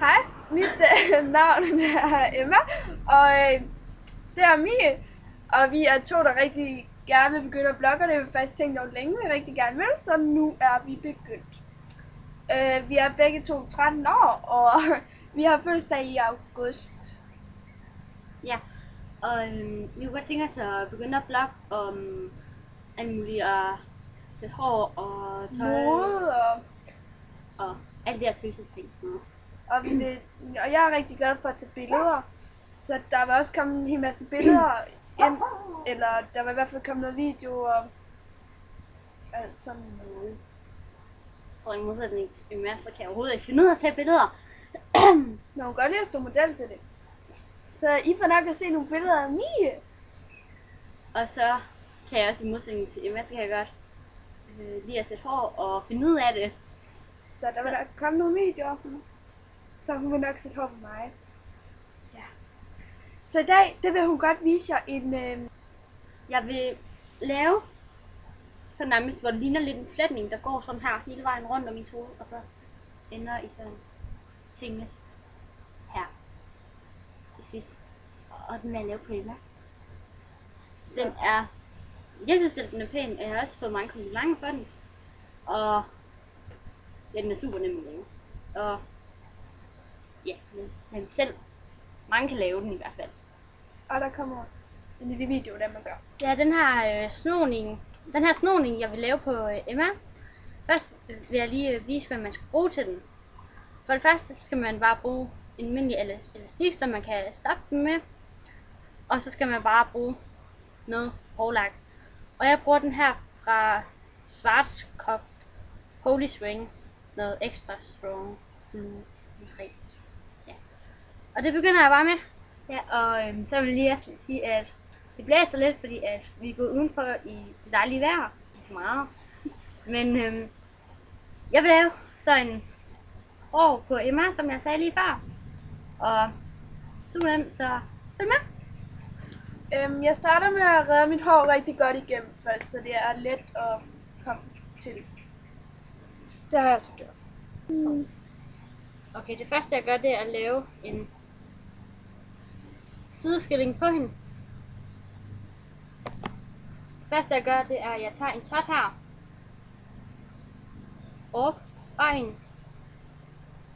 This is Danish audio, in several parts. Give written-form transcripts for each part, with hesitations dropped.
Hej, mit navn er Emma, og det er Mie, og vi er to, der rigtig gerne vil begynde at blogge, og det har vi faktisk tænkt over længe, vi rigtig gerne vil, så nu er vi begyndt. Vi er begge to 13 år, og vi har fødselsdag i august. Ja, og vi kunne godt tænke os at begynde at blogge om alt muligt, at sætte hår og tøj Mode, og alle de her tøsede ting. og jeg er rigtig glad for at tage billeder, så der vil også komme en hel masse billeder ind, eller der vil i hvert fald komme noget video og alt sådan noget. Og i modsætning til Emma, så kan jeg overhovedet ikke finde ud af at tage billeder. Men hun kan godt lide at stå model til det. Så I får nok at se nogle billeder af Mie. Og så kan jeg også i modsætning til Emma, så kan jeg godt lide at sætte hår og finde ud af det. Så der vil nok komme nogle videoer. Så hun vil nok sætte hår på mig. Ja. Så i dag, det vil hun godt vise jer en... Jeg vil lave så nærmest, hvor det ligner lidt en flætning, der går sådan her hele vejen rundt om mit hoved, og så ender i sådan tingest her til sidst. Og den vil jeg lave på Emma. Den er... Jeg synes, at den er pæn, og jeg har også fået mange komplimenter for den. Og ja, den er super nem at lave. Og ja, men selv mange kan lave den i hvert fald. Og der kommer en lille video, der man gør. Ja, den her snoning, jeg vil lave på Emma. Først vil jeg lige vise, hvad man skal bruge til den. For det første skal man bare bruge en almindelig elastik, som man kan stoppe den med. Og så skal man bare bruge noget hårlak. Og jeg bruger den her fra Schwarzkopf Holy Swing. Noget ekstra strong blue måske. Ja. Og det begynder jeg bare med. Ja, og så vil jeg lige også sige, at det blæser lidt, fordi at vi er gået udenfor i det dejlige vejr. Ikke så meget. Men jeg vil lave så en hår på Emma, som jeg sagde lige før. Og sådan, så følg med. Jeg starter med at redde mit hår rigtig godt igennem først, så det er let at komme til. Det har jeg så gjort. Okay, det første jeg gør, det er at lave en sideskilling på hende. Det første jeg gør, det er, at jeg tager en tot her op fra hende.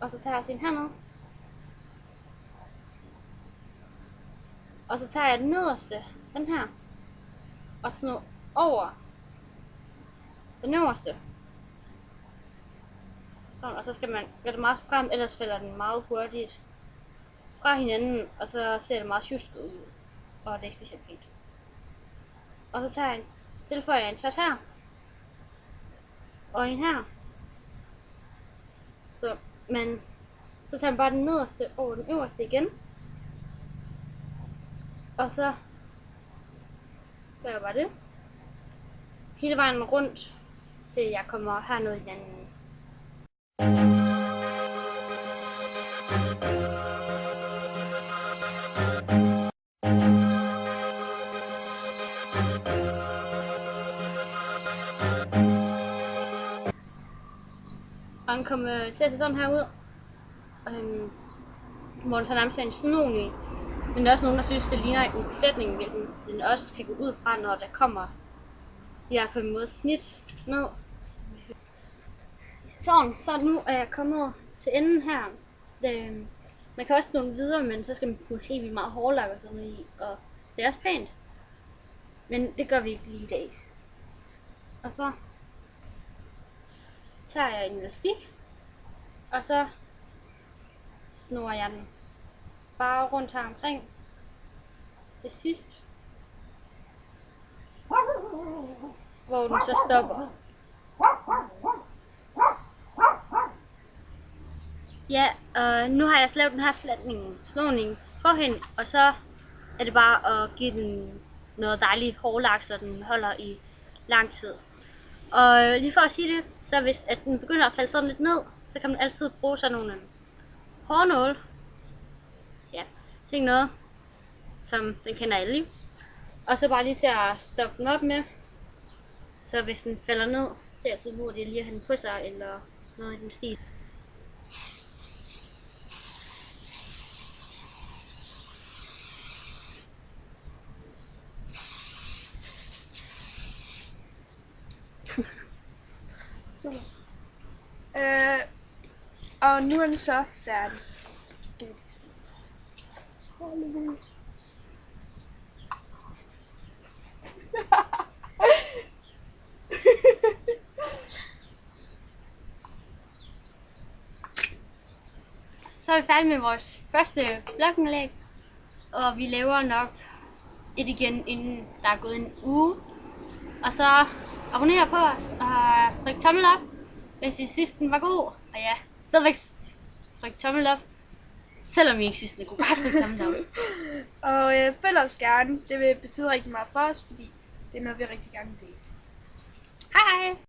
Og så tager jeg sin herned. Og så tager jeg den nederste, den her, og snor over den øverste. Sådan, og så skal man gøre det meget stramt, ellers falder den meget hurtigt fra hinanden, og så ser det meget sjusket ud, og det er ikke specielt pænt. Og så tilføjer jeg en tot her, og en her. Så tager man bare den nederste over den øverste igen. Og så gør jeg bare det. Hele vejen rundt, til jeg kommer herned i den anden. Og den kommer til at se sådan her ud. Hvor den så nærmest er en snoning. Men der er også nogen, der synes, det ligner en flætning, hvilken den også kan gå ud fra, når der kommer på en måde snit ned. Så nu er jeg kommet til enden her. Man kan også nå videre, men så skal man putte helt vildt meget hårlak og sådan noget i, og det er også pænt. Men det gør vi ikke lige i dag. Og så tager jeg en elastik, og så snor jeg den bare rundt her omkring til sidst, hvor den så stopper. Ja, nu har jeg så lavet den her snoning på hende, og så er det bare at give den noget dejligt hårlak, så den holder i lang tid. Og lige for at sige det, så hvis at den begynder at falde sådan lidt ned, så kan man altid bruge sådan nogle hårnåle. Ja, tænk noget, som den kender alle. Og så bare lige til at stoppe den op med. Så hvis den falder ned, det er altid hurtigt lige at have den på sig, eller noget i den stil. Super. Og nu er den så færdig. Så er vi færdige med vores første blogindlæg, og vi laver nok et igen, inden der er gået en uge. Og så abonner på os og tryk tommel op, hvis I synes den var god. Og ja, stadigvæk tryk tommel op, selvom I ikke synes den er god. Bare tryk tommel op. Og følg os gerne. Det vil betyde rigtig meget for os, fordi det er noget, vi rigtig gerne vil. Hej hej!